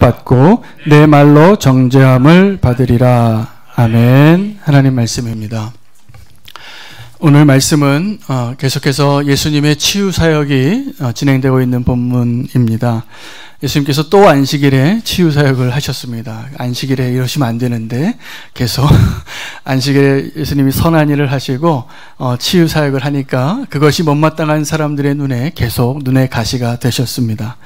받고 내 말로 정죄함을 받으리라. 아멘. 하나님 말씀입니다. 오늘 말씀은 계속해서 예수님의 치유 사역이 진행되고 있는 본문입니다. 예수님께서 또 안식일에 치유 사역을 하셨습니다. 안식일에 이러시면 안 되는데 계속 안식일에 예수님이 선한 일을 하시고 치유 사역을 하니까 그것이 못마땅한 사람들의 눈에 계속 눈의 가시가 되셨습니다.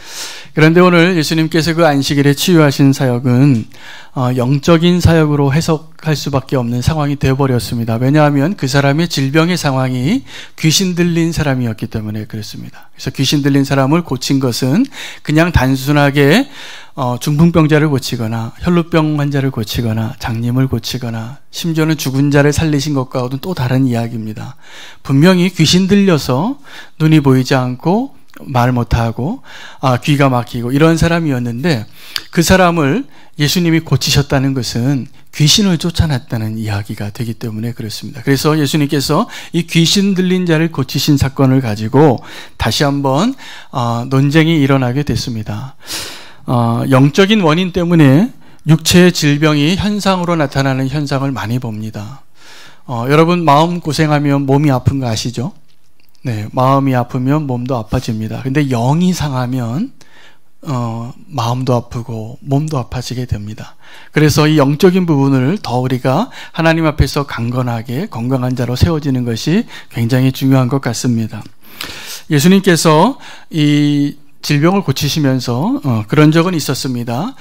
그런데 오늘 예수님께서 그 안식일에 치유하신 사역은 영적인 사역으로 해석할 수밖에 없는 상황이 되어버렸습니다. 왜냐하면 그 사람의 질병의 상황이 귀신 들린 사람이었기 때문에 그렇습니다. 그래서 귀신 들린 사람을 고친 것은 그냥 단순하게 중풍병자를 고치거나 혈루병 환자를 고치거나 장님을 고치거나 심지어는 죽은 자를 살리신 것과는 또 다른 이야기입니다. 분명히 귀신 들려서 눈이 보이지 않고 말 못하고 귀가 막히고 이런 사람이었는데 그 사람을 예수님이 고치셨다는 것은 귀신을 쫓아냈다는 이야기가 되기 때문에 그렇습니다. 그래서 예수님께서 이 귀신 들린 자를 고치신 사건을 가지고 다시 한번 논쟁이 일어나게 됐습니다. 영적인 원인 때문에 육체의 질병이 현상으로 나타나는 현상을 많이 봅니다. 여러분 마음 고생하면 몸이 아픈 거 아시죠? 네, 마음이 아프면 몸도 아파집니다. 근데 영이 상하면 마음도 아프고 몸도 아파지게 됩니다. 그래서 이 영적인 부분을 더 우리가 하나님 앞에서 강건하게 건강한 자로 세워지는 것이 굉장히 중요한 것 같습니다. 예수님께서 이 질병을 고치시면서 그런 적은 있었습니다.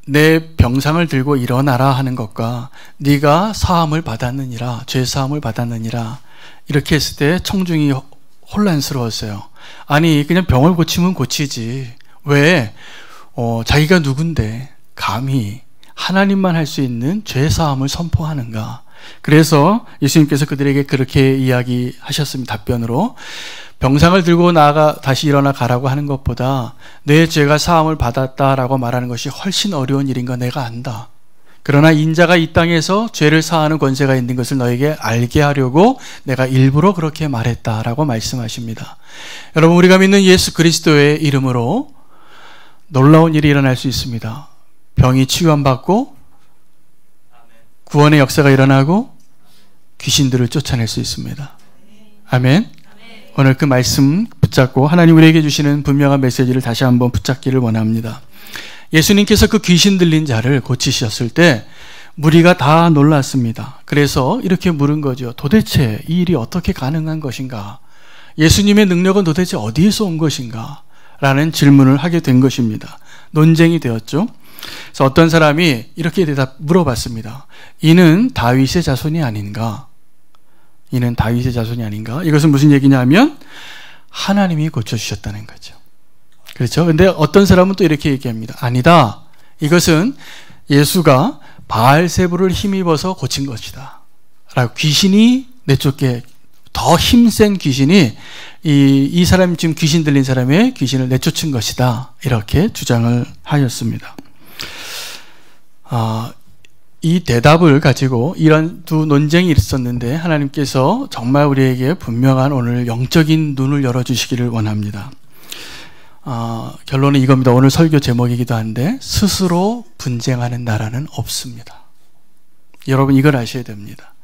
내 병상을 들고 일어나라 하는 것과 네가 사함을 받았느니라, 죄 사함을 받았느니라 이렇게 했을 때 청중이 혼란스러웠어요. 아니 그냥 병을 고치면 고치지 왜 자기가 누군데 감히 하나님만 할 수 있는 죄사함을 선포하는가. 그래서 예수님께서 그들에게 그렇게 이야기하셨습니다. 답변으로 병상을 들고 나가 다시 일어나 가라고 하는 것보다 내 죄가 사함을 받았다라고 말하는 것이 훨씬 어려운 일인 거 내가 안다. 그러나 인자가 이 땅에서 죄를 사하는 권세가 있는 것을 너에게 알게 하려고 내가 일부러 그렇게 말했다라고 말씀하십니다. 여러분 우리가 믿는 예수 그리스도의 이름으로 놀라운 일이 일어날 수 있습니다. 병이 치유받고 구원의 역사가 일어나고 귀신들을 쫓아낼 수 있습니다. 아멘. 오늘 그 말씀 붙잡고 하나님 우리에게 주시는 분명한 메시지를 다시 한번 붙잡기를 원합니다. 예수님께서 그 귀신 들린 자를 고치셨을 때 무리가 다 놀랐습니다. 그래서 이렇게 물은 거죠. 도대체 이 일이 어떻게 가능한 것인가? 예수님의 능력은 도대체 어디에서 온 것인가? 라는 질문을 하게 된 것입니다. 논쟁이 되었죠. 그래서 어떤 사람이 이렇게 물어봤습니다. 이는 다윗의 자손이 아닌가? 이는 다윗의 자손이 아닌가? 이것은 무슨 얘기냐면 하나님이 고쳐주셨다는 거죠. 그렇죠? 근데 어떤 사람은 또 이렇게 얘기합니다. 아니다. 이것은 예수가 바알세부를 힘입어서 고친 것이다. 라고 귀신이 내쫓게 더 힘센 귀신이 이 사람이 지금 귀신 들린 사람의 귀신을 내쫓은 것이다. 이렇게 주장을 하였습니다. 이 대답을 가지고 이런 두 논쟁이 있었는데 하나님께서 정말 우리에게 분명한 오늘 영적인 눈을 열어주시기를 원합니다. 결론은 이겁니다. 오늘 설교 제목이기도 한데 스스로 분쟁하는 나라는 없습니다. 여러분 이걸 아셔야 됩니다.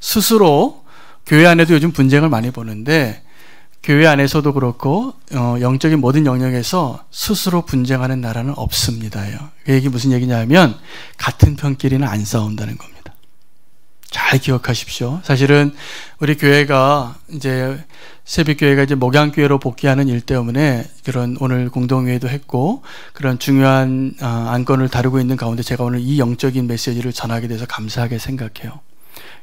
스스로 교회 안에도 요즘 분쟁을 많이 보는데 교회 안에서도 그렇고 영적인 모든 영역에서 스스로 분쟁하는 나라는 없습니다요. 그 얘기 무슨 얘기냐면 같은 편끼리는 안 싸운다는 겁니다. 잘 기억하십시오. 사실은 우리 교회가 이제 새벽교회가 이제 목양교회로 복귀하는 일 때문에 그런 오늘 공동회의도 했고 그런 중요한 안건을 다루고 있는 가운데 제가 오늘 이 영적인 메시지를 전하게 돼서 감사하게 생각해요.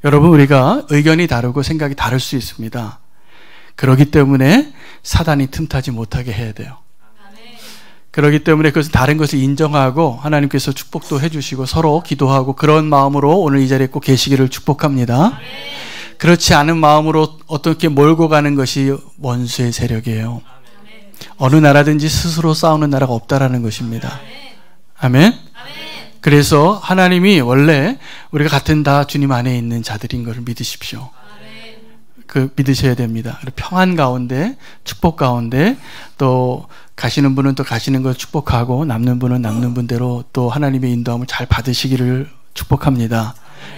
여러분 우리가 의견이 다르고 생각이 다를 수 있습니다. 그렇기 때문에 사단이 틈타지 못하게 해야 돼요. 그렇기 때문에 그것을 다른 것을 인정하고 하나님께서 축복도 해주시고 서로 기도하고 그런 마음으로 오늘 이 자리에 꼭 계시기를 축복합니다. 그렇지 않은 마음으로 어떻게 몰고 가는 것이 원수의 세력이에요. 어느 나라든지 스스로 싸우는 나라가 없다라는 것입니다. 아멘. 그래서 하나님이 원래 우리가 같은 다 주님 안에 있는 자들인 것을 믿으십시오. 믿으셔야 됩니다. 평안 가운데 축복 가운데 또 가시는 분은 또 가시는 걸 축복하고 남는 분은 남는 분대로 또 하나님의 인도함을 잘 받으시기를 축복합니다.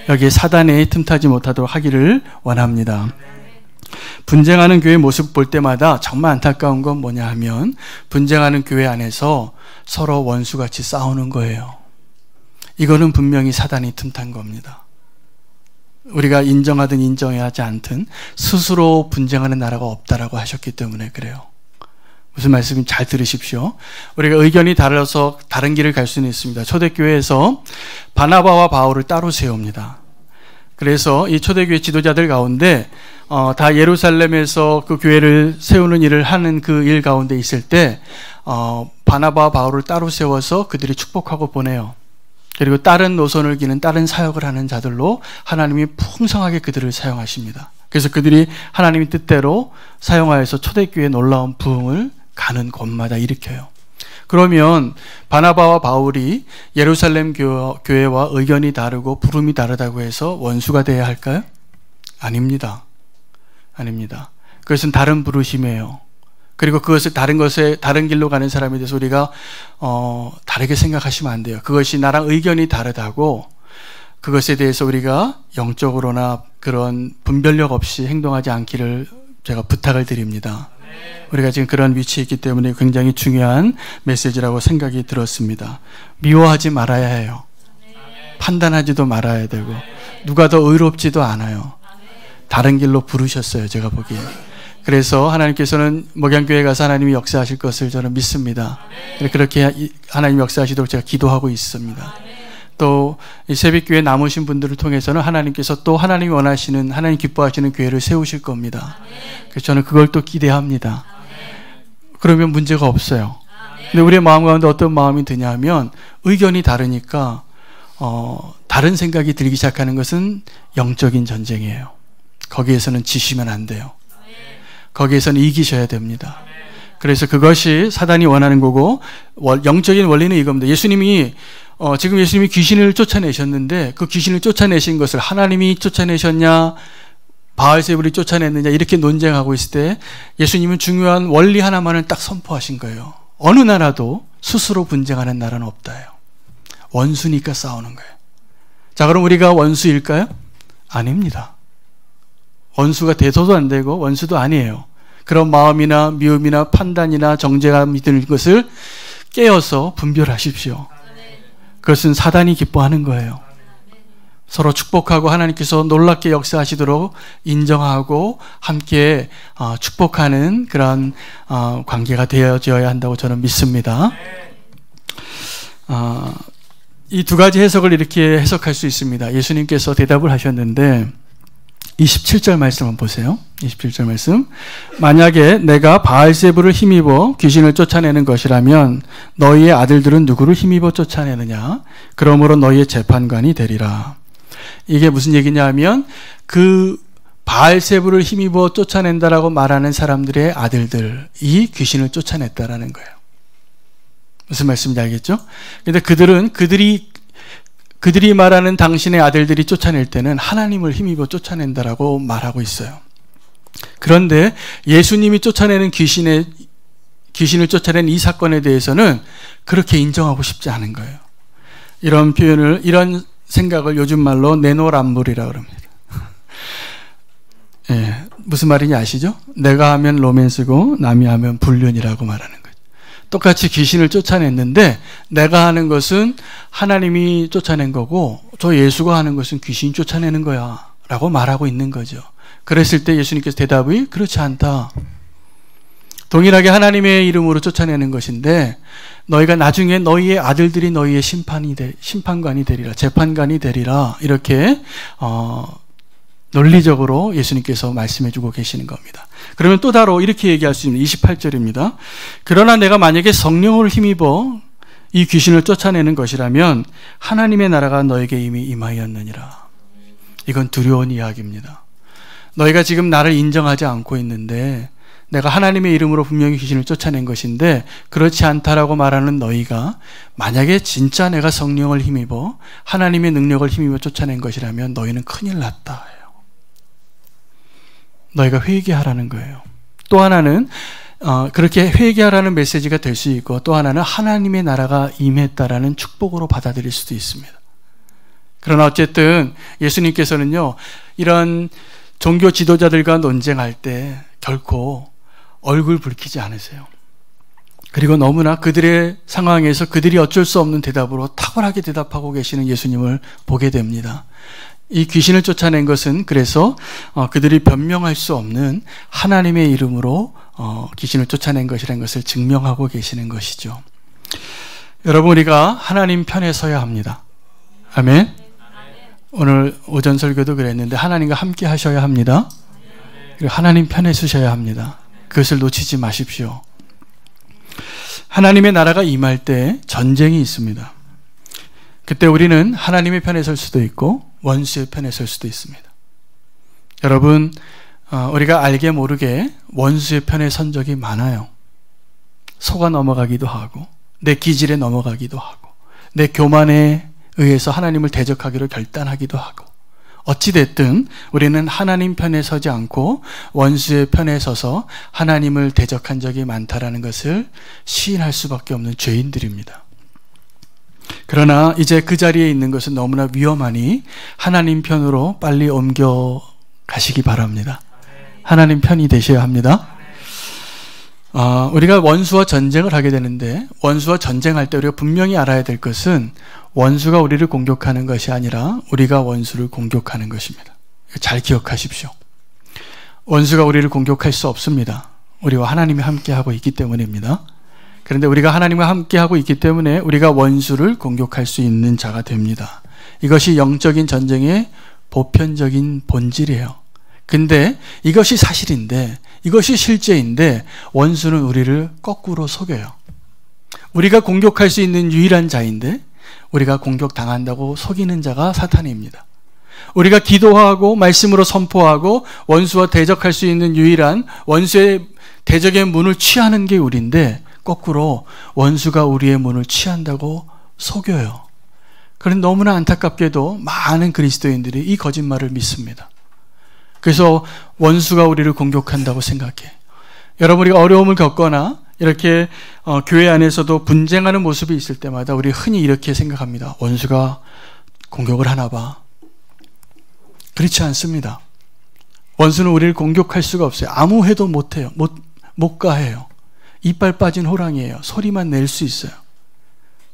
여기에 사단의 틈타지 못하도록 하기를 원합니다. 분쟁하는 교회 모습 볼 때마다 정말 안타까운 건 뭐냐 하면 분쟁하는 교회 안에서 서로 원수같이 싸우는 거예요. 이거는 분명히 사단이 틈탄 겁니다. 우리가 인정하든 인정하지 않든 스스로 분쟁하는 나라가 없다라고 하셨기 때문에 그래요. 무슨 말씀인지 잘 들으십시오. 우리가 의견이 달라서 다른 길을 갈 수는 있습니다. 초대교회에서 바나바와 바울을 따로 세웁니다. 그래서 이 초대교회 지도자들 가운데 다 예루살렘에서 그 교회를 세우는 일을 하는 그 일 가운데 있을 때 바나바와 바울을 따로 세워서 그들이 축복하고 보내요. 그리고 다른 노선을 기는 다른 사역을 하는 자들로 하나님이 풍성하게 그들을 사용하십니다. 그래서 그들이 하나님의 뜻대로 사용하여서 초대교회의 놀라운 부흥을 가는 곳마다 일으켜요. 그러면 바나바와 바울이 예루살렘 교회와 의견이 다르고 부름이 다르다고 해서 원수가 되어야 할까요? 아닙니다. 아닙니다. 그것은 다른 부르심이에요. 그리고 그것을 다른 길로 가는 사람에 대해서 우리가 다르게 생각하시면 안 돼요. 그것이 나랑 의견이 다르다고 그것에 대해서 우리가 영적으로나 그런 분별력 없이 행동하지 않기를 제가 부탁을 드립니다. 우리가 지금 그런 위치에 있기 때문에 굉장히 중요한 메시지라고 생각이 들었습니다. 미워하지 말아야 해요. 판단하지도 말아야 되고 누가 더 의롭지도 않아요. 다른 길로 부르셨어요. 제가 보기에. 그래서 하나님께서는 목양교회 가서 하나님이 역사하실 것을 저는 믿습니다. 그렇게 하나님 역사하시도록 제가 기도하고 있습니다. 또 이 새벽교회 남으신 분들을 통해서는 하나님께서 또 하나님이 원하시는 하나님 기뻐하시는 교회를 세우실 겁니다. 그래서 저는 그걸 또 기대합니다. 그러면 문제가 없어요. 근데 우리의 마음 가운데 어떤 마음이 드냐면 의견이 다르니까 다른 생각이 들기 시작하는 것은 영적인 전쟁이에요. 거기에서는 지시면 안 돼요. 거기에서는 이기셔야 됩니다. 그래서 그것이 사단이 원하는 거고 영적인 원리는 이겁니다. 지금 예수님이 귀신을 쫓아내셨는데 그 귀신을 쫓아내신 것을 하나님이 쫓아내셨냐 바알세불이 쫓아냈느냐 이렇게 논쟁하고 있을 때 예수님은 중요한 원리 하나만을 딱 선포하신 거예요. 어느 나라도 스스로 분쟁하는 나라는 없다요. 원수니까 싸우는 거예요. 자, 그럼 우리가 원수일까요? 아닙니다. 원수가 돼서도 안 되고 원수도 아니에요. 그런 마음이나 미움이나 판단이나 정죄감이 드는 것을 깨어서 분별하십시오. 그것은 사단이 기뻐하는 거예요. 서로 축복하고 하나님께서 놀랍게 역사하시도록 인정하고 함께 축복하는 그런 관계가 되어져야 한다고 저는 믿습니다. 이 두 가지 해석을 이렇게 해석할 수 있습니다. 예수님께서 대답을 하셨는데 27절 말씀을 보세요. 27절 말씀. 만약에 내가 바알세불을 힘입어 귀신을 쫓아내는 것이라면 너희의 아들들은 누구를 힘입어 쫓아내느냐? 그러므로 너희의 재판관이 되리라. 이게 무슨 얘기냐 하면 그 바알세불을 힘입어 쫓아낸다라고 말하는 사람들의 아들들이 귀신을 쫓아냈다라는 거예요. 무슨 말씀인지 알겠죠? 근데 그들이 말하는 당신의 아들들이 쫓아낼 때는 하나님을 힘입어 쫓아낸다라고 말하고 있어요. 그런데 예수님이 쫓아내는 귀신을 쫓아낸 이 사건에 대해서는 그렇게 인정하고 싶지 않은 거예요. 이런 생각을 요즘 말로 내노란물이라고 합니다. 예, 무슨 말인지 아시죠? 내가 하면 로맨스고 남이 하면 불륜이라고 말하는 거예요. 똑같이 귀신을 쫓아냈는데 내가 하는 것은 하나님이 쫓아낸 거고 저 예수가 하는 것은 귀신이 쫓아내는 거야 라고 말하고 있는 거죠. 그랬을 때 예수님께서 대답이 그렇지 않다. 동일하게 하나님의 이름으로 쫓아내는 것인데 너희가 나중에 너희의 아들들이 너희의 심판관이 되리라, 재판관이 되리라 이렇게 논리적으로 예수님께서 말씀해 주고 계시는 겁니다. 그러면 또 다로 이렇게 얘기할 수 있는 28절입니다. 그러나 내가 만약에 성령을 힘입어 이 귀신을 쫓아내는 것이라면 하나님의 나라가 너에게 이미 임하였느니라. 이건 두려운 이야기입니다. 너희가 지금 나를 인정하지 않고 있는데 내가 하나님의 이름으로 분명히 귀신을 쫓아낸 것인데 그렇지 않다라고 말하는 너희가 만약에 진짜 내가 성령을 힘입어 하나님의 능력을 힘입어 쫓아낸 것이라면 너희는 큰일 났다. 너희가 회개하라는 거예요. 또 하나는 그렇게 회개하라는 메시지가 될 수 있고, 또 하나는 하나님의 나라가 임했다라는 축복으로 받아들일 수도 있습니다. 그러나 어쨌든 예수님께서는요, 이런 종교 지도자들과 논쟁할 때 결코 얼굴 붉히지 않으세요. 그리고 너무나 그들의 상황에서 그들이 어쩔 수 없는 대답으로 탁월하게 대답하고 계시는 예수님을 보게 됩니다. 이 귀신을 쫓아낸 것은 그래서 그들이 변명할 수 없는 하나님의 이름으로 귀신을 쫓아낸 것이라는 것을 증명하고 계시는 것이죠. 여러분, 우리가 하나님 편에 서야 합니다. 아멘. 오늘 오전 설교도 그랬는데 하나님과 함께 하셔야 합니다. 그리고 하나님 편에 서셔야 합니다. 그것을 놓치지 마십시오. 하나님의 나라가 임할 때 전쟁이 있습니다. 그때 우리는 하나님의 편에 설 수도 있고 원수의 편에 설 수도 있습니다. 여러분, 우리가 알게 모르게 원수의 편에 선 적이 많아요. 속아 넘어가기도 하고, 내 기질에 넘어가기도 하고, 내 교만에 의해서 하나님을 대적하기로 결단하기도 하고, 어찌됐든 우리는 하나님 편에 서지 않고 원수의 편에 서서 하나님을 대적한 적이 많다라는 것을 시인할 수밖에 없는 죄인들입니다. 그러나 이제 그 자리에 있는 것은 너무나 위험하니 하나님 편으로 빨리 옮겨 가시기 바랍니다. 하나님 편이 되셔야 합니다. 우리가 원수와 전쟁을 하게 되는데, 원수와 전쟁할 때 우리가 분명히 알아야 될 것은 원수가 우리를 공격하는 것이 아니라 우리가 원수를 공격하는 것입니다. 잘 기억하십시오. 원수가 우리를 공격할 수 없습니다. 우리와 하나님이 함께하고 있기 때문입니다. 그런데 우리가 하나님과 함께하고 있기 때문에 우리가 원수를 공격할 수 있는 자가 됩니다. 이것이 영적인 전쟁의 보편적인 본질이에요. 근데 이것이 사실인데, 이것이 실제인데 원수는 우리를 거꾸로 속여요. 우리가 공격할 수 있는 유일한 자인데 우리가 공격당한다고 속이는 자가 사탄입니다. 우리가 기도하고 말씀으로 선포하고 원수와 대적할 수 있는 유일한 원수의 대적의 문을 취하는 게 우리인데, 거꾸로 원수가 우리의 문을 취한다고 속여요. 그런데 너무나 안타깝게도 많은 그리스도인들이 이 거짓말을 믿습니다. 그래서 원수가 우리를 공격한다고 생각해. 여러분, 우리가 어려움을 겪거나 이렇게 교회 안에서도 분쟁하는 모습이 있을 때마다 우리 흔히 이렇게 생각합니다. 원수가 공격을 하나 봐. 그렇지 않습니다. 원수는 우리를 공격할 수가 없어요. 아무 해도 못해요. 못 가해요. 이빨 빠진 호랑이에요. 소리만 낼 수 있어요.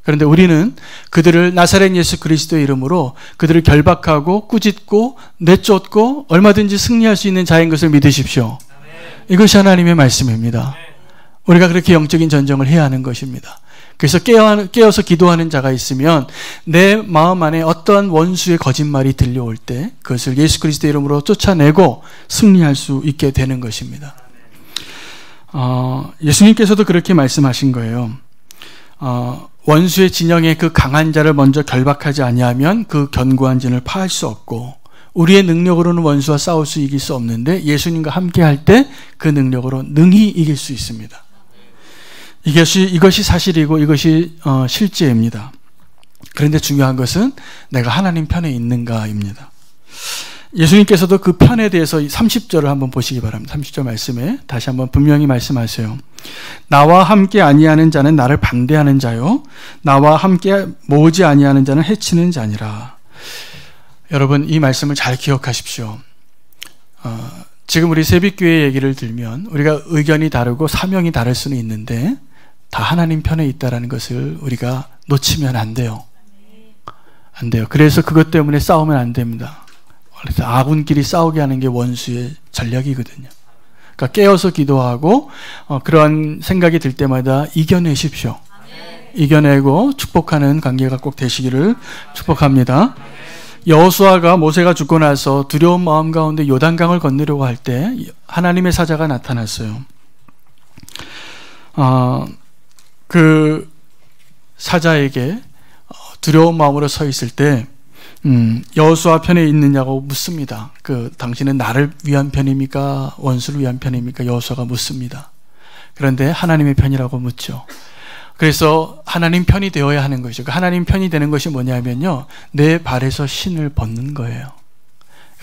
그런데 우리는 그들을 나사렛 예수 그리스도의 이름으로 그들을 결박하고 꾸짖고 내쫓고 얼마든지 승리할 수 있는 자인 것을 믿으십시오. 이것이 하나님의 말씀입니다. 우리가 그렇게 영적인 전쟁을 해야 하는 것입니다. 그래서 깨어서 기도하는 자가 있으면 내 마음 안에 어떠한 원수의 거짓말이 들려올 때 그것을 예수 그리스도의 이름으로 쫓아내고 승리할 수 있게 되는 것입니다. 예수님께서도 그렇게 말씀하신 거예요. 원수의 진영에 그 강한 자를 먼저 결박하지 아니하면 그 견고한 진을 파할 수 없고, 우리의 능력으로는 원수와 싸울 수 이길 수 없는데 예수님과 함께 할 때 그 능력으로 능히 이길 수 있습니다. 이것이 사실이고 이것이 실제입니다. 그런데 중요한 것은 내가 하나님 편에 있는가입니다. 예수님께서도 그 편에 대해서 30절을 한번 보시기 바랍니다. 30절 말씀에 다시 한번 분명히 말씀하세요. 나와 함께 아니하는 자는 나를 반대하는 자요, 나와 함께 모으지 아니하는 자는 해치는 자니라. 여러분, 이 말씀을 잘 기억하십시오. 지금 우리 새빛교회 얘기를 들면 우리가 의견이 다르고 사명이 다를 수는 있는데 다 하나님 편에 있다는 것을 우리가 놓치면 안 돼요. 안 돼요. 그래서 그것 때문에 싸우면 안 됩니다. 그래서 아군끼리 싸우게 하는 게 원수의 전략이거든요. 그러니까 깨어서 기도하고 그런 생각이 들 때마다 이겨내십시오. 이겨내고 축복하는 관계가 꼭 되시기를 축복합니다. 여호수아가 모세가 죽고 나서 두려운 마음 가운데 요단강을 건너려고 할 때 하나님의 사자가 나타났어요. 그 사자에게 두려운 마음으로 서 있을 때 여호수아 편에 있느냐고 묻습니다. 당신은 나를 위한 편입니까? 원수를 위한 편입니까? 여호수아가 묻습니다. 그런데 하나님의 편이라고 묻죠. 그래서 하나님 편이 되어야 하는 것이죠. 하나님 편이 되는 것이 뭐냐면요, 내 발에서 신을 벗는 거예요.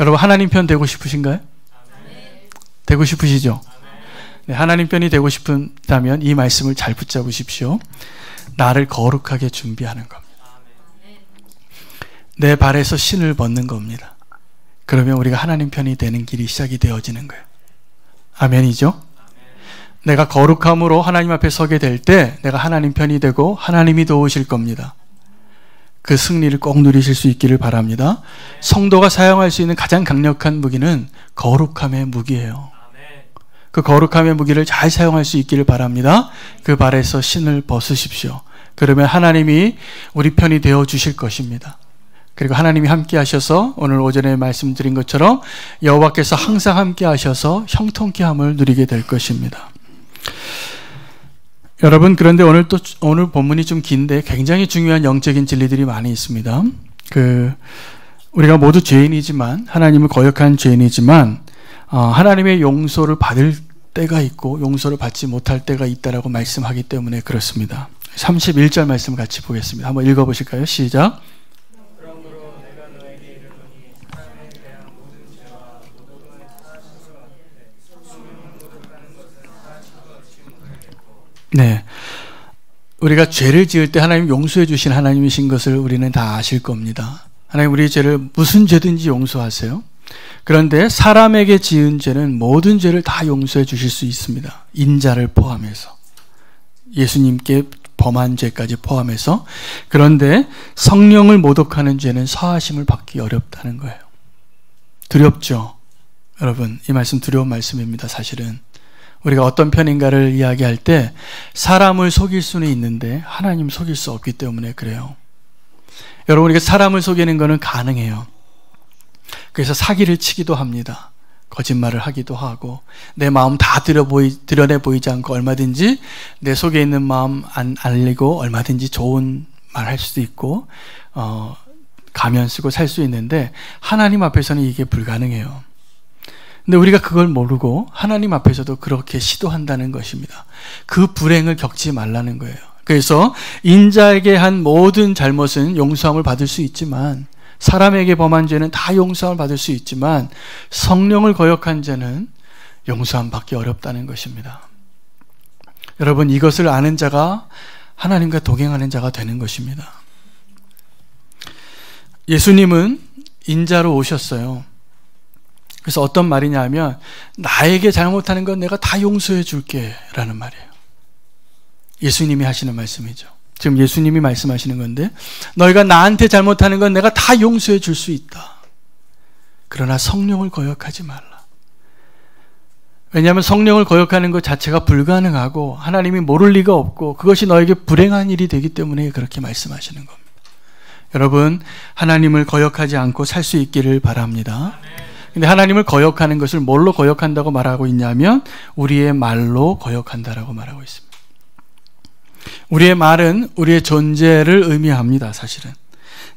여러분, 하나님 편 되고 싶으신가요? 되고 싶으시죠? 네, 하나님 편이 되고 싶다면 이 말씀을 잘 붙잡으십시오. 나를 거룩하게 준비하는 겁니다. 내 발에서 신을 벗는 겁니다. 그러면 우리가 하나님 편이 되는 길이 시작이 되어지는 거예요. 아멘이죠? 내가 거룩함으로 하나님 앞에 서게 될 때 내가 하나님 편이 되고 하나님이 도우실 겁니다. 그 승리를 꼭 누리실 수 있기를 바랍니다. 성도가 사용할 수 있는 가장 강력한 무기는 거룩함의 무기예요. 그 거룩함의 무기를 잘 사용할 수 있기를 바랍니다. 그 발에서 신을 벗으십시오. 그러면 하나님이 우리 편이 되어 주실 것입니다. 그리고 하나님이 함께 하셔서 오늘 오전에 말씀드린 것처럼 여호와께서 항상 함께 하셔서 형통케 함을 누리게 될 것입니다. 여러분, 그런데 오늘 본문이 좀 긴데 굉장히 중요한 영적인 진리들이 많이 있습니다. 우리가 모두 죄인이지만, 하나님을 거역한 죄인이지만, 하나님의 용서를 받을 때가 있고 용서를 받지 못할 때가 있다라고 말씀하기 때문에 그렇습니다. 31절 말씀 같이 보겠습니다. 한번 읽어보실까요? 시작. 네, 우리가 죄를 지을 때 하나님 용서해 주신 하나님이신 것을 우리는 다 아실 겁니다. 하나님 우리의 죄를 무슨 죄든지 용서하세요. 그런데 사람에게 지은 죄는 모든 죄를 다 용서해 주실 수 있습니다. 인자를 포함해서, 예수님께 범한 죄까지 포함해서. 그런데 성령을 모독하는 죄는 사하심을 받기 어렵다는 거예요. 두렵죠? 여러분, 이 말씀 두려운 말씀입니다. 사실은 우리가 어떤 편인가를 이야기할 때 사람을 속일 수는 있는데 하나님 속일 수 없기 때문에 그래요. 여러분, 우리가 사람을 속이는 것은 가능해요. 그래서 사기를 치기도 합니다. 거짓말을 하기도 하고, 내 마음 다 드러내 보이지 않고 얼마든지 내 속에 있는 마음 안 알리고 얼마든지 좋은 말 할 수도 있고, 가면 쓰고 살 수 있는데 하나님 앞에서는 이게 불가능해요. 근데 우리가 그걸 모르고 하나님 앞에서도 그렇게 시도한다는 것입니다. 그 불행을 겪지 말라는 거예요. 그래서 인자에게 한 모든 잘못은 용서함을 받을 수 있지만, 사람에게 범한 죄는 다 용서함을 받을 수 있지만 성령을 거역한 죄는 용서함 받기 어렵다는 것입니다. 여러분, 이것을 아는 자가 하나님과 동행하는 자가 되는 것입니다. 예수님은 인자로 오셨어요. 그래서 어떤 말이냐 하면, 나에게 잘못하는 건 내가 다 용서해 줄게 라는 말이에요. 예수님이 하시는 말씀이죠. 지금 예수님이 말씀하시는 건데, 너희가 나한테 잘못하는 건 내가 다 용서해 줄 수 있다. 그러나 성령을 거역하지 말라. 왜냐하면 성령을 거역하는 것 자체가 불가능하고 하나님이 모를 리가 없고 그것이 너에게 불행한 일이 되기 때문에 그렇게 말씀하시는 겁니다. 여러분, 하나님을 거역하지 않고 살 수 있기를 바랍니다. 근데 하나님을 거역하는 것을 뭘로 거역한다고 말하고 있냐면 우리의 말로 거역한다라고 말하고 있습니다. 우리의 말은 우리의 존재를 의미합니다. 사실은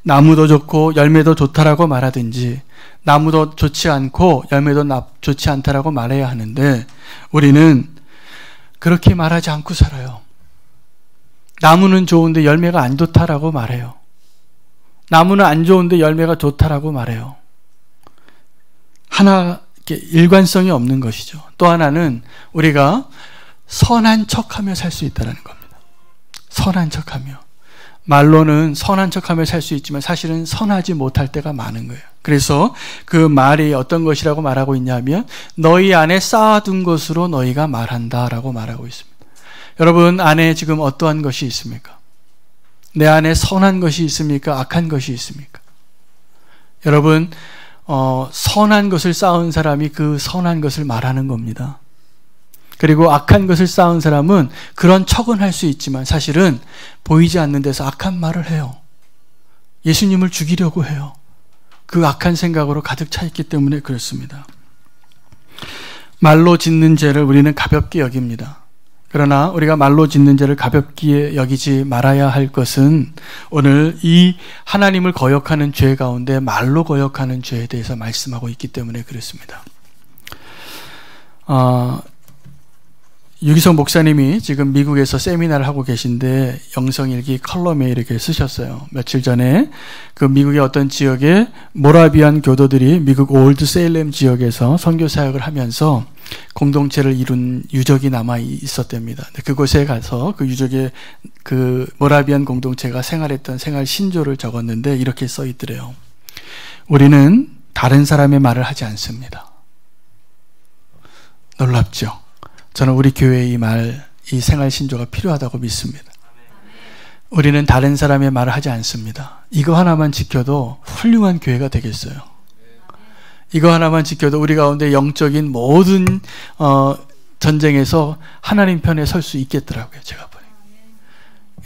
나무도 좋고 열매도 좋다라고 말하든지 나무도 좋지 않고 열매도 좋지 않다라고 말해야 하는데 우리는 그렇게 말하지 않고 살아요. 나무는 좋은데 열매가 안 좋다라고 말해요. 나무는 안 좋은데 열매가 좋다라고 말해요. 하나 일관성이 없는 것이죠. 또 하나는 우리가 선한 척하며 살 수 있다는 겁니다. 선한 척하며. 말로는 선한 척하며 살 수 있지만 사실은 선하지 못할 때가 많은 거예요. 그래서 그 말이 어떤 것이라고 말하고 있냐면 너희 안에 쌓아둔 것으로 너희가 말한다라고 말하고 있습니다. 여러분 안에 지금 어떠한 것이 있습니까? 내 안에 선한 것이 있습니까? 악한 것이 있습니까? 여러분 선한 것을 쌓은 사람이 그 선한 것을 말하는 겁니다. 그리고 악한 것을 쌓은 사람은 그런 척은 할 수 있지만 사실은 보이지 않는 데서 악한 말을 해요. 예수님을 죽이려고 해요. 그 악한 생각으로 가득 차 있기 때문에 그렇습니다. 말로 짓는 죄를 우리는 가볍게 여깁니다. 그러나 우리가 말로 짓는 죄를 가볍게 여기지 말아야 할 것은 오늘 이 하나님을 거역하는 죄 가운데 말로 거역하는 죄에 대해서 말씀하고 있기 때문에 그렇습니다. 유기성 목사님이 지금 미국에서 세미나를 하고 계신데 영성일기 컬럼에 이렇게 쓰셨어요. 며칠 전에 그 미국의 어떤 지역에 모라비안 교도들이 미국 올드 세일렘 지역에서 선교 사역을 하면서 공동체를 이룬 유적이 남아 있었답니다. 그곳에 가서 그 유적의 그 모라비안 공동체가 생활했던 생활 신조를 적었는데 이렇게 써 있더래요. 우리는 다른 사람의 말을 하지 않습니다. 놀랍죠? 저는 우리 교회의 이 생활 신조가 필요하다고 믿습니다. 우리는 다른 사람의 말을 하지 않습니다. 이거 하나만 지켜도 훌륭한 교회가 되겠어요. 이거 하나만 지켜도 우리 가운데 영적인 모든 전쟁에서 하나님 편에 설 수 있겠더라고요. 제가 보니까.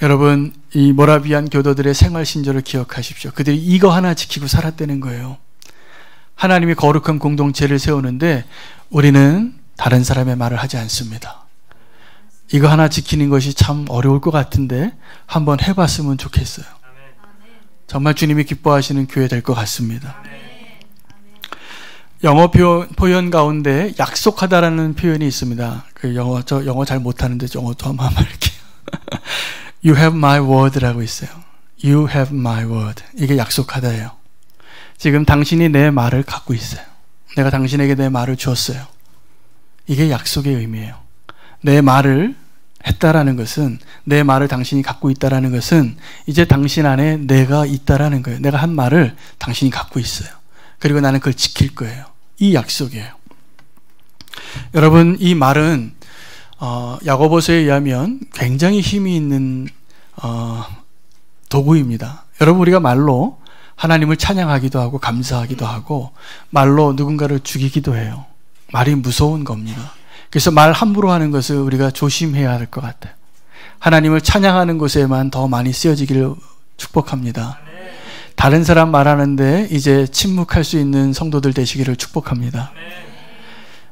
여러분, 이 모라비안 교도들의 생활 신조를 기억하십시오. 그들이 이거 하나 지키고 살았다는 거예요. 하나님이 거룩한 공동체를 세우는데 우리는 다른 사람의 말을 하지 않습니다. 이거 하나 지키는 것이 참 어려울 것 같은데 한번 해봤으면 좋겠어요. 정말 주님이 기뻐하시는 교회 될 것 같습니다. 영어 표현 가운데 약속하다라는 표현이 있습니다. 저 영어 잘 못하는데 영어도 한번 할게요. You have my word라고 있어요. You have my word. 이게 약속하다예요. 지금 당신이 내 말을 갖고 있어요. 내가 당신에게 내 말을 주었어요. 이게 약속의 의미예요. 내 말을 했다라는 것은, 내 말을 당신이 갖고 있다라는 것은 이제 당신 안에 내가 있다라는 거예요. 내가 한 말을 당신이 갖고 있어요. 그리고 나는 그걸 지킬 거예요. 이 약속이에요. 여러분, 이 말은 야고보서에 의하면 굉장히 힘이 있는 도구입니다. 여러분, 우리가 말로 하나님을 찬양하기도 하고 감사하기도 하고 말로 누군가를 죽이기도 해요. 말이 무서운 겁니다. 그래서 말 함부로 하는 것을 우리가 조심해야 할 것 같아요. 하나님을 찬양하는 곳에만 더 많이 쓰여지기를 축복합니다. 다른 사람 말하는데 이제 침묵할 수 있는 성도들 되시기를 축복합니다.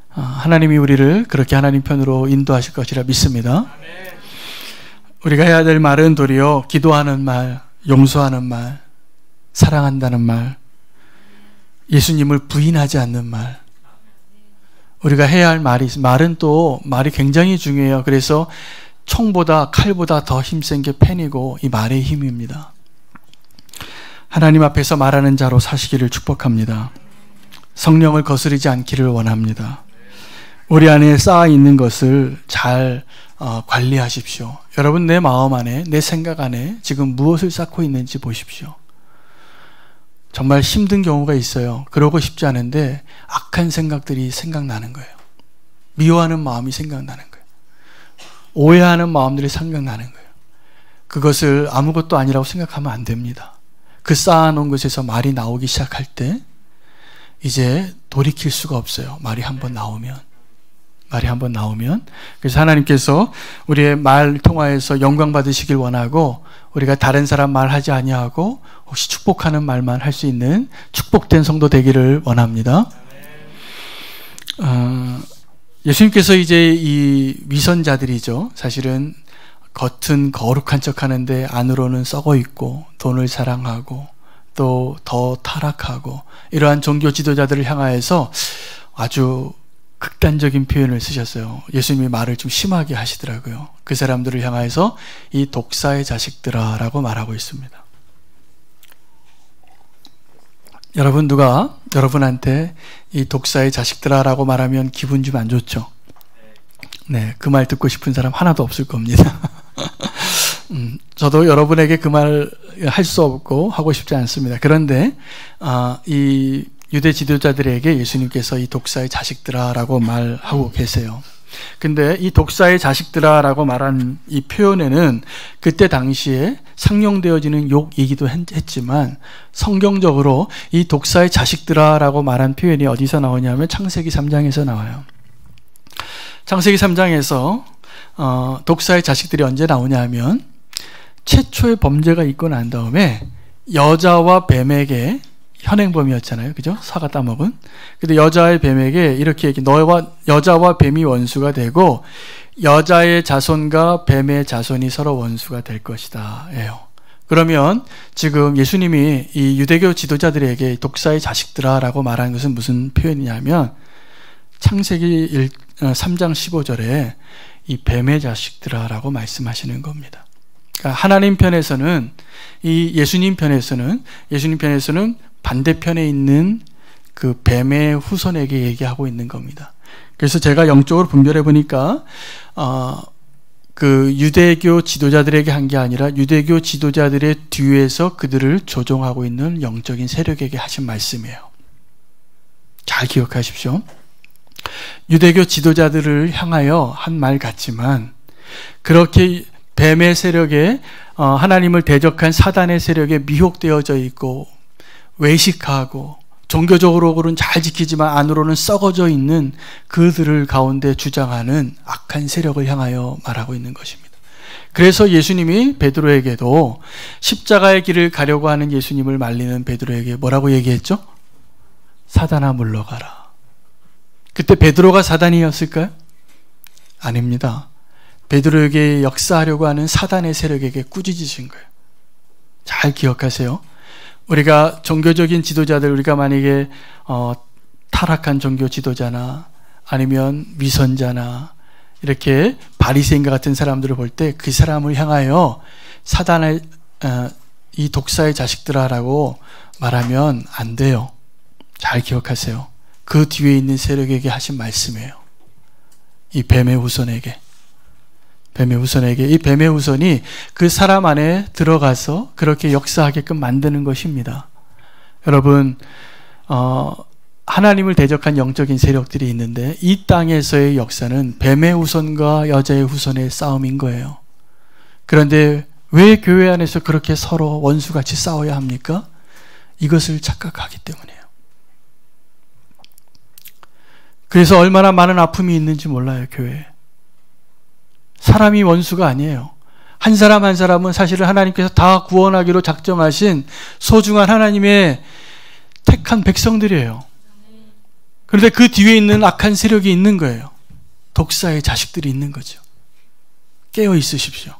하나님이 우리를 그렇게 하나님 편으로 인도하실 것이라 믿습니다. 우리가 해야 될 말은 도리어 기도하는 말, 용서하는 말, 사랑한다는 말, 예수님을 부인하지 않는 말, 우리가 해야 할 말은 또 말이 굉장히 중요해요. 그래서 총보다 칼보다 더 힘센 게 펜이고 이 말의 힘입니다. 하나님 앞에서 말하는 자로 사시기를 축복합니다. 성령을 거스르지 않기를 원합니다. 우리 안에 쌓아 있는 것을 잘 관리하십시오. 여러분, 내 마음 안에, 내 생각 안에 지금 무엇을 쌓고 있는지 보십시오. 정말 힘든 경우가 있어요. 그러고 싶지 않은데 악한 생각들이 생각나는 거예요. 미워하는 마음이 생각나는 거예요. 오해하는 마음들이 생각나는 거예요. 그것을 아무것도 아니라고 생각하면 안 됩니다. 그 쌓아놓은 것에서 말이 나오기 시작할 때 이제 돌이킬 수가 없어요. 말이 한번 나오면. 그래서 하나님께서 우리의 말 통하여서 영광 받으시길 원하고, 우리가 다른 사람 말하지 아니하고 혹시 축복하는 말만 할 수 있는 축복된 성도 되기를 원합니다. 예수님께서 이제 이 위선자들이죠. 사실은 겉은 거룩한 척하는데 안으로는 썩어 있고 돈을 사랑하고 또 더 타락하고 이러한 종교 지도자들을 향하여서 아주 극단적인 표현을 쓰셨어요. 예수님이 말을 좀 심하게 하시더라고요. 그 사람들을 향하여서 이 독사의 자식들아 라고 말하고 있습니다. 여러분, 누가 여러분한테 이 독사의 자식들아 라고 말하면 기분 좀 안 좋죠? 네, 그 말 듣고 싶은 사람 하나도 없을 겁니다. 저도 여러분에게 그 말 할 수 없고 하고 싶지 않습니다. 그런데 이 유대 지도자들에게 예수님께서 이 독사의 자식들아 라고 말하고 계세요. 근데 이 독사의 자식들아 라고 말한 이 표현에는 그때 당시에 상용되어지는 욕이기도 했지만 성경적으로 이 독사의 자식들아 라고 말한 표현이 어디서 나오냐면 창세기 3장에서 나와요. 창세기 3장에서 독사의 자식들이 언제 나오냐면 최초의 범죄가 있고 난 다음에 여자와 뱀에게, 현행범이었잖아요. 그죠? 사과 따먹은. 근데 여자의 뱀에게 이렇게 얘기, 여자와 뱀이 원수가 되고 여자의 자손과 뱀의 자손이 서로 원수가 될 것이다. 예요. 그러면 지금 예수님이 이 유대교 지도자들에게 독사의 자식들아 라고 말하는 것은 무슨 표현이냐면 창세기 3장 15절에 이 뱀의 자식들아 라고 말씀하시는 겁니다. 그러니까 하나님 편에서는, 이 예수님 편에서는 반대편에 있는 그 뱀의 후손에게 얘기하고 있는 겁니다. 그래서 제가 영적으로 분별해 보니까 그 유대교 지도자들에게 한 게 아니라 유대교 지도자들의 뒤에서 그들을 조종하고 있는 영적인 세력에게 하신 말씀이에요. 잘 기억하십시오. 유대교 지도자들을 향하여 한 말 같지만 그렇게 뱀의 세력에 하나님을 대적한 사단의 세력에 미혹되어져 있고 외식하고 종교적으로는 잘 지키지만 안으로는 썩어져 있는 그들을 가운데 주장하는 악한 세력을 향하여 말하고 있는 것입니다. 그래서 예수님이 베드로에게도 십자가의 길을 가려고 하는 예수님을 말리는 베드로에게 뭐라고 얘기했죠? 사단아 물러가라. 그때 베드로가 사단이었을까요? 아닙니다. 베드로에게 역사하려고 하는 사단의 세력에게 꾸짖으신 거예요. 잘 기억하세요. 우리가 종교적인 지도자들, 우리가 만약에 타락한 종교 지도자나 아니면 위선자나 이렇게 바리새인과 같은 사람들을 볼 때 그 사람을 향하여 사단의 이 독사의 자식들아라고 말하면 안 돼요. 잘 기억하세요. 그 뒤에 있는 세력에게 하신 말씀이에요. 이 뱀의 후손에게. 뱀의 후손에게. 이 뱀의 후손이 그 사람 안에 들어가서 그렇게 역사하게끔 만드는 것입니다. 여러분, 하나님을 대적한 영적인 세력들이 있는데 이 땅에서의 역사는 뱀의 후손과 여자의 후손의 싸움인 거예요. 그런데 왜 교회 안에서 그렇게 서로 원수같이 싸워야 합니까? 이것을 착각하기 때문이에요. 그래서 얼마나 많은 아픔이 있는지 몰라요, 교회에. 사람이 원수가 아니에요. 한 사람 한 사람은 사실은 하나님께서 다 구원하기로 작정하신 소중한 하나님의 택한 백성들이에요. 그런데 그 뒤에 있는 악한 세력이 있는 거예요. 독사의 자식들이 있는 거죠. 깨어 있으십시오.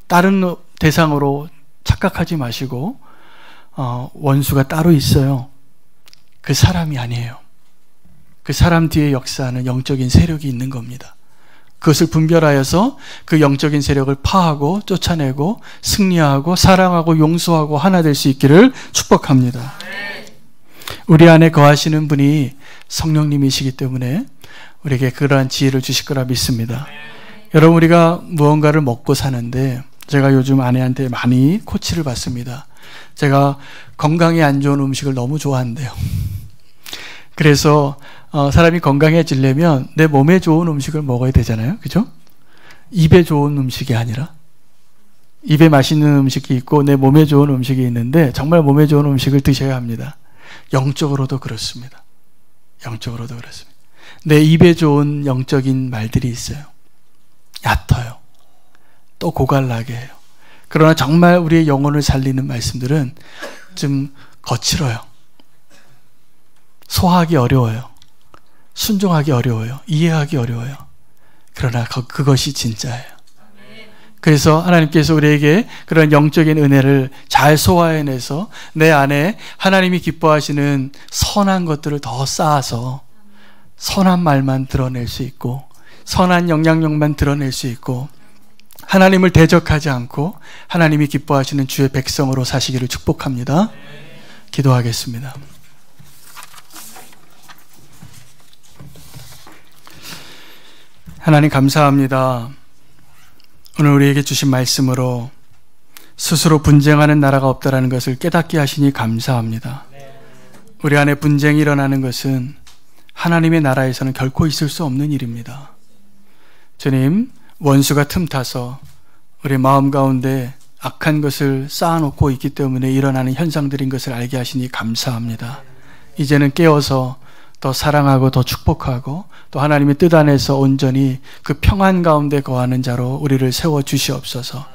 다른 대상으로 착각하지 마시고 원수가 따로 있어요. 그 사람이 아니에요. 그 사람 뒤에 역사하는 영적인 세력이 있는 겁니다. 그것을 분별하여서 그 영적인 세력을 파하고 쫓아내고 승리하고 사랑하고 용서하고 하나 될 수 있기를 축복합니다. 우리 안에 거하시는 분이 성령님이시기 때문에 우리에게 그러한 지혜를 주실 거라 믿습니다. 여러분, 우리가 무언가를 먹고 사는데 제가 요즘 아내한테 많이 코치를 받습니다. 제가 건강에 안 좋은 음식을 너무 좋아한대요. 그래서 사람이 건강해지려면 내 몸에 좋은 음식을 먹어야 되잖아요. 그죠? 입에 좋은 음식이 아니라 입에 맛있는 음식이 있고 내 몸에 좋은 음식이 있는데 정말 몸에 좋은 음식을 드셔야 합니다. 영적으로도 그렇습니다. 영적으로도 그렇습니다. 내 입에 좋은 영적인 말들이 있어요. 얕아요. 또 고갈나게 해요. 그러나 정말 우리의 영혼을 살리는 말씀들은 좀 거칠어요. 소화하기 어려워요. 순종하기 어려워요. 이해하기 어려워요. 그러나 그것이 진짜예요. 그래서 하나님께서 우리에게 그런 영적인 은혜를 잘 소화해내서 내 안에 하나님이 기뻐하시는 선한 것들을 더 쌓아서 선한 말만 드러낼 수 있고 선한 영향력만 드러낼 수 있고 하나님을 대적하지 않고 하나님이 기뻐하시는 주의 백성으로 사시기를 축복합니다. 기도하겠습니다. 하나님 감사합니다. 오늘 우리에게 주신 말씀으로 스스로 분쟁하는 나라가 없다라는 것을 깨닫게 하시니 감사합니다. 우리 안에 분쟁이 일어나는 것은 하나님의 나라에서는 결코 있을 수 없는 일입니다. 주님, 원수가 틈타서 우리 마음 가운데 악한 것을 쌓아놓고 있기 때문에 일어나는 현상들인 것을 알게 하시니 감사합니다. 이제는 깨어서 더 사랑하고 더 축복하고 또 하나님의 뜻 안에서 온전히 그 평안 가운데 거하는 자로 우리를 세워주시옵소서.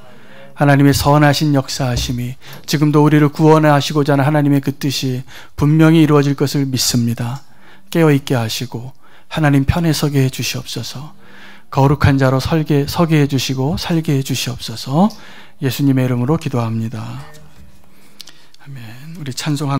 하나님의 선하신 역사하심이 지금도 우리를 구원하시고자 하는 하나님의 그 뜻이 분명히 이루어질 것을 믿습니다. 깨어있게 하시고 하나님 편에 서게 해주시옵소서. 거룩한 자로 서게 해주시고 살게 해주시옵소서. 예수님의 이름으로 기도합니다. 아멘. 우리 찬송합니다.